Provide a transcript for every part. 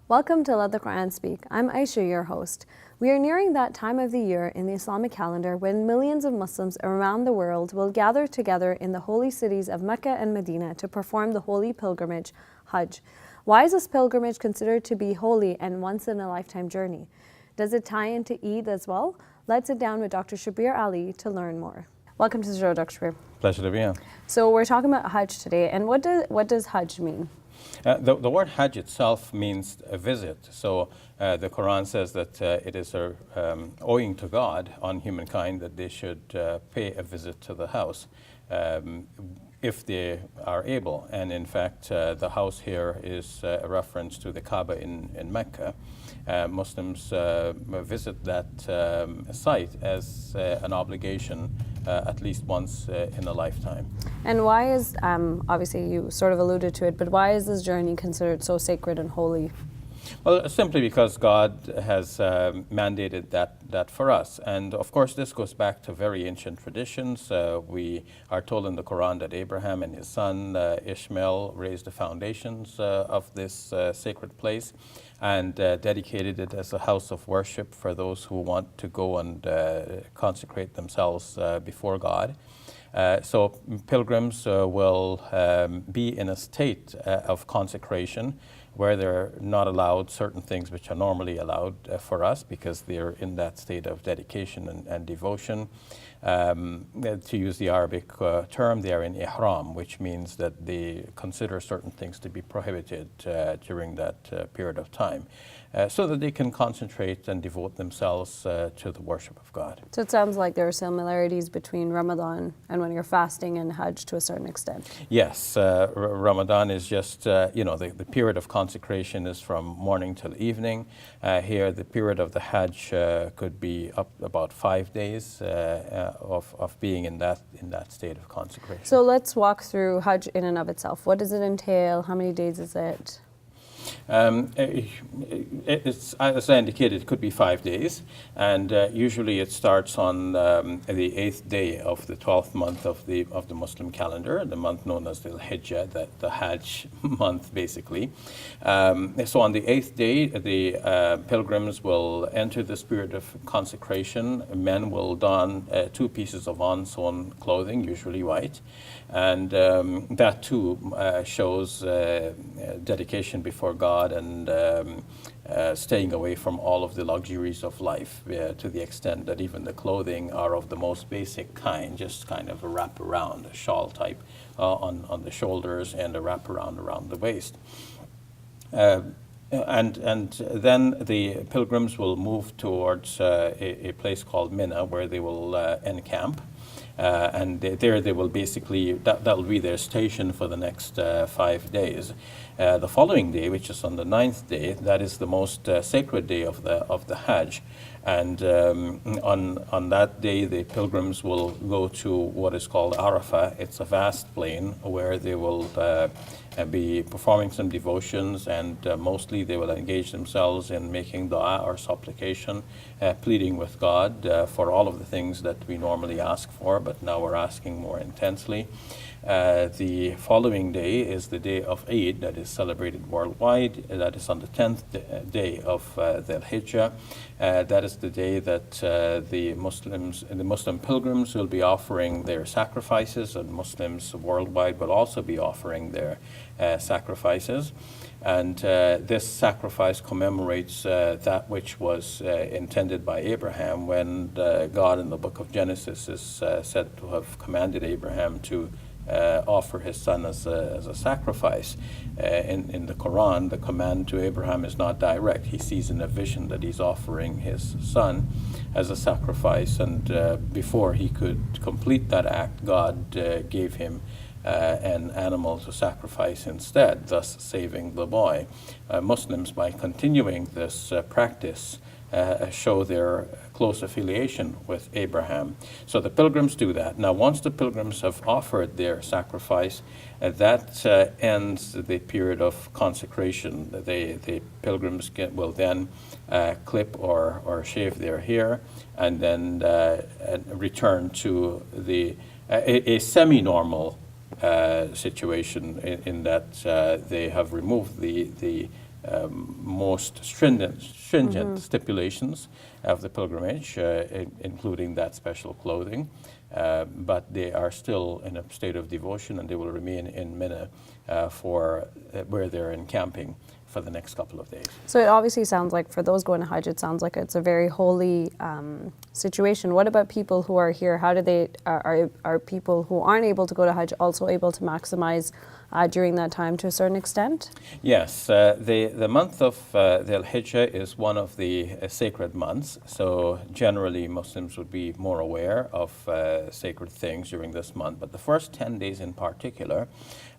Welcome to Let the Quran Speak. I'm Aisha, your host. We are nearing that time of the year in the Islamic calendar when millions of Muslims around the world will gather together in the holy cities of Makkah and Madinah to perform the holy pilgrimage, Hajj. Why is this pilgrimage considered to be holy and once-in-a-lifetime journey? Does it tie into Eid as well? Let's sit down with Dr. Shabir Ally to learn more. Welcome to the show, Dr. Shabir. Pleasure to be here. So we're talking about Hajj today, and what does Hajj mean? The word Hajj itself means a visit. So the Quran says that it is owing to God on humankind that they should pay a visit to the house if they are able. And in fact, the house here is a reference to the Kaaba in Mecca. Muslims visit that site as an obligation at least once in a lifetime. And why is, obviously you sort of alluded to it, but why is this journey considered so sacred and holy? Well, simply because God has mandated that for us. And of course, this goes back to very ancient traditions. We are told in the Quran that Abraham and his son Ishmael raised the foundations of this sacred place and dedicated it as a house of worship for those who want to go and consecrate themselves before God. So pilgrims will be in a state of consecration where they're not allowed certain things which are normally allowed for us because they're in that state of dedication and devotion. To use the Arabic term, they are in ihram, which means that they consider certain things to be prohibited during that period of time, so that they can concentrate and devote themselves to the worship of God. So it sounds like there are similarities between Ramadan and when you're fasting and Hajj to a certain extent. Yes, Ramadan is just, the period of consecration is from morning till evening. Here, the period of the Hajj could be up about 5 days of being in that state of consecration. So let's walk through Hajj in and of itself. What does it entail? How many days is it? It's, as I indicated, it could be 5 days, and usually it starts on the 8th day of the 12th month of the Muslim calendar, the month known as the Hajj, the Hajj month, basically. So on the 8th day, the pilgrims will enter the spirit of consecration. Men will don 2 pieces of unsewn clothing, usually white, and that too shows dedication before God and staying away from all of the luxuries of life to the extent that even the clothing are of the most basic kind, just kind of a wraparound, a shawl type on the shoulders and a wraparound around the waist. And then the pilgrims will move towards a place called Mina where they will encamp. And there they will basically, that'll be their station for the next 5 days. The following day, which is on the 9th day, that is the most sacred day of the Hajj. And on that day, the pilgrims will go to what is called Arafah. It's a vast plain where they will be performing some devotions, and mostly they will engage themselves in making dua or supplication, pleading with God for all of the things that we normally ask for, but now we're asking more intensely. The following day is the day of Eid that is celebrated worldwide. That is on the 10th day of the Hijjah. That is the day that the Muslim pilgrims will be offering their sacrifices, and Muslims worldwide will also be offering their sacrifices. And this sacrifice commemorates that which was intended by Abraham when God in the book of Genesis is said to have commanded Abraham to offer his son as a sacrifice. In the Quran, the command to Abraham is not direct. He sees in a vision that he's offering his son as a sacrifice, and before he could complete that act, God gave him an animal to sacrifice instead, thus saving the boy. Muslims, by continuing this practice, show their close affiliation with Abraham. So the pilgrims do that. Now, once the pilgrims have offered their sacrifice, that ends the period of consecration. The pilgrims will then clip or shave their hair and then return to a semi-normal situation in that they have removed the most stringent stipulations of the pilgrimage, including that special clothing. But they are still in a state of devotion, and they will remain in Mina for where they're encamping for the next couple of days. So it obviously sounds like for those going to Hajj, it sounds like it's a very holy situation. What about people who are here? How do they, are people who aren't able to go to Hajj also able to maximize during that time to a certain extent? Yes, the month of Dhul Hijjah is one of the sacred months, so generally Muslims would be more aware of sacred things during this month. But the first 10 days in particular,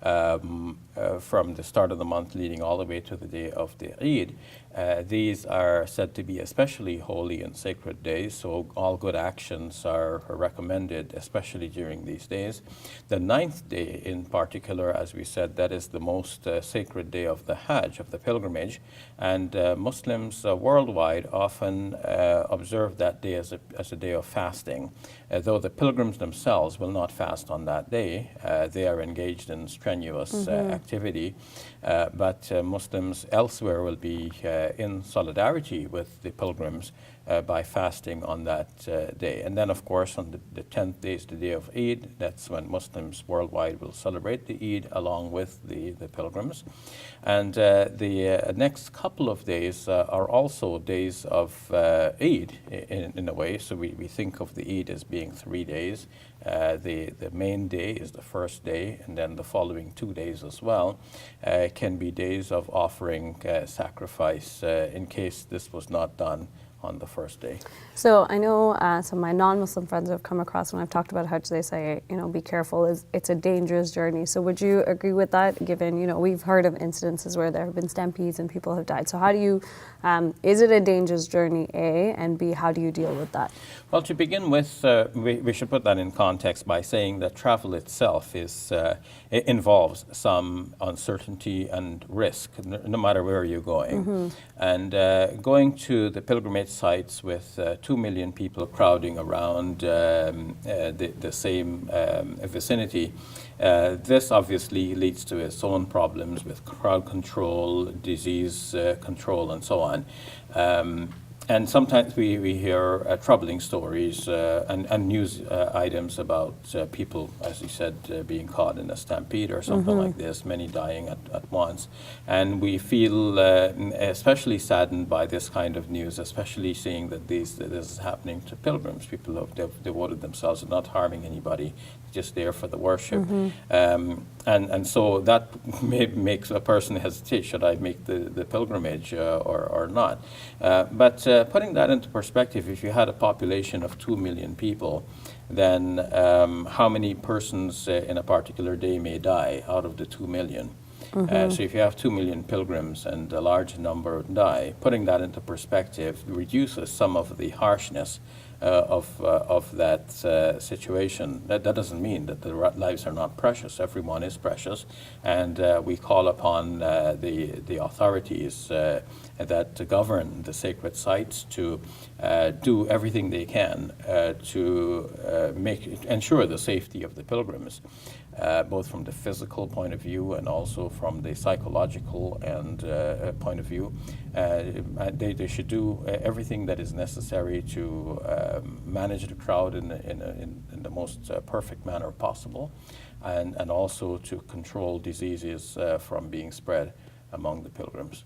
from the start of the month leading all the way to the day of the Eid, these are said to be especially holy and sacred days, so all good actions are recommended, especially during these days. The 9th day in particular, as we said, that is the most sacred day of the Hajj, of the pilgrimage, and Muslims worldwide often observe that day as a day of fasting. Though the pilgrims themselves will not fast on that day, they are engaged in strenuous activity, but Muslims elsewhere will be in solidarity with the pilgrims by fasting on that day. And then, of course, on the 10th day is the day of Eid. That's when Muslims worldwide will celebrate the Eid along with the pilgrims. And the next couple of days are also days of Eid in a way. So we think of the Eid as being 3 days. The main day is the first day, and then the following 2 days as well can be days of offering sacrifice in case this was not done on the first day. So I know some of my non-Muslim friends have come across when I've talked about Hajj, they say, be careful, it's a dangerous journey. So would you agree with that, given, we've heard of incidences where there have been stampedes and people have died. So how do you, is it a dangerous journey, A, and B, how do you deal with that? Well, to begin with, we should put that in context by saying that travel itself it involves some uncertainty and risk, no matter where you're going. And going to the pilgrimage sites with 2 million people crowding around the same vicinity, this obviously leads to its own problems with crowd control, disease control, and so on. And sometimes we hear troubling stories and news items about people, as you said, being caught in a stampede or something like this, many dying at once. And we feel especially saddened by this kind of news, especially seeing that this is happening to pilgrims, people who have devoted themselves to not harming anybody, just there for the worship. And so that makes a person hesitate, should I make the pilgrimage or not? But putting that into perspective, if you had a population of 2 million people, then how many persons in a particular day may die out of the 2 million? So if you have 2 million pilgrims and a large number die, putting that into perspective reduces some of the harshness of that situation. That doesn't mean that the lives are not precious. Everyone is precious, and we call upon the authorities that govern the sacred sites to do everything they can to ensure the safety of the pilgrims. Both from the physical point of view and also from the psychological and point of view. They should do everything that is necessary to manage the crowd in the most perfect manner possible, and also to control diseases from being spread among the pilgrims.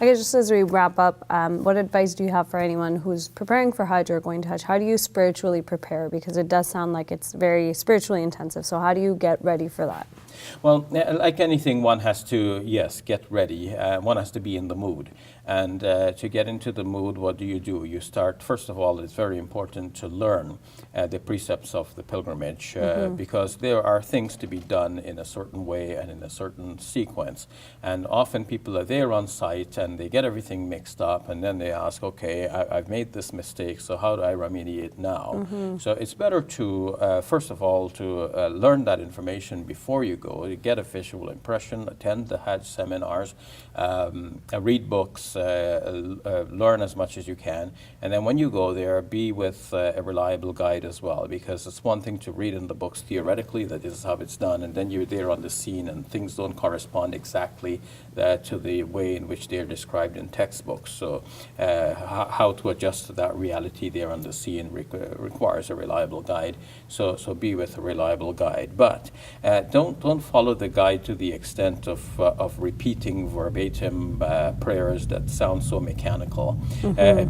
I guess just as we wrap up, what advice do you have for anyone who's preparing for Hajj or going to Hajj? How do you spiritually prepare? Because it does sound like it's very spiritually intensive. So how do you get ready for that? Well, like anything, one has to, get ready. One has to be in the mood. And to get into the mood, what do? You start, first of all, it's very important to learn the precepts of the pilgrimage because there are things to be done in a certain way and in a certain sequence. And often people are there on site and they get everything mixed up, and then they ask, okay, I've made this mistake, so how do I remediate now? So it's better to, first of all, to learn that information before you go. go. You get a visual impression, attend the Hajj seminars, read books, learn as much as you can, and then when you go there, be with a reliable guide as well, because it's one thing to read in the books theoretically that this is how it's done, and then you're there on the scene and things don't correspond exactly to the way in which they're described in textbooks. So how to adjust to that reality there on the scene requires a reliable guide. So be with a reliable guide, but don't follow the guide to the extent of repeating verbatim prayers that sound so mechanical.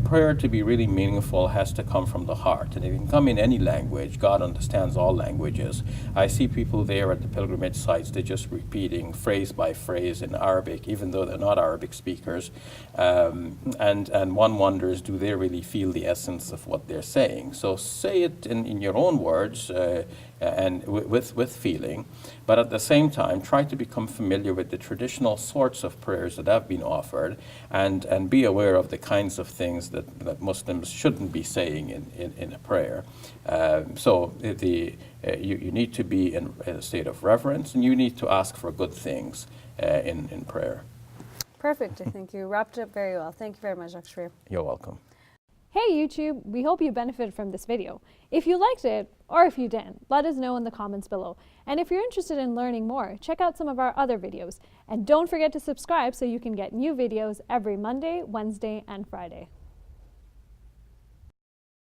Prayer to be really meaningful has to come from the heart, and it can come in any language. God understands all languages. I see people there at the pilgrimage sites, they're just repeating phrase by phrase in Arabic, even though they're not Arabic speakers, and one wonders, do they really feel the essence of what they're saying? So say it in your own words, and with feeling, but at the same time try to become familiar with the traditional sorts of prayers that have been offered, and be aware of the kinds of things that Muslims shouldn't be saying in a prayer. You need to be in a state of reverence, and you need to ask for good things in prayer. Perfect. I think you wrapped it up very well. Thank you very much, Dr. Shabir. You're welcome. Hey YouTube, we hope you benefited from this video. If you liked it, or if you didn't, let us know in the comments below. And if you're interested in learning more, check out some of our other videos. And don't forget to subscribe so you can get new videos every Monday, Wednesday, and Friday.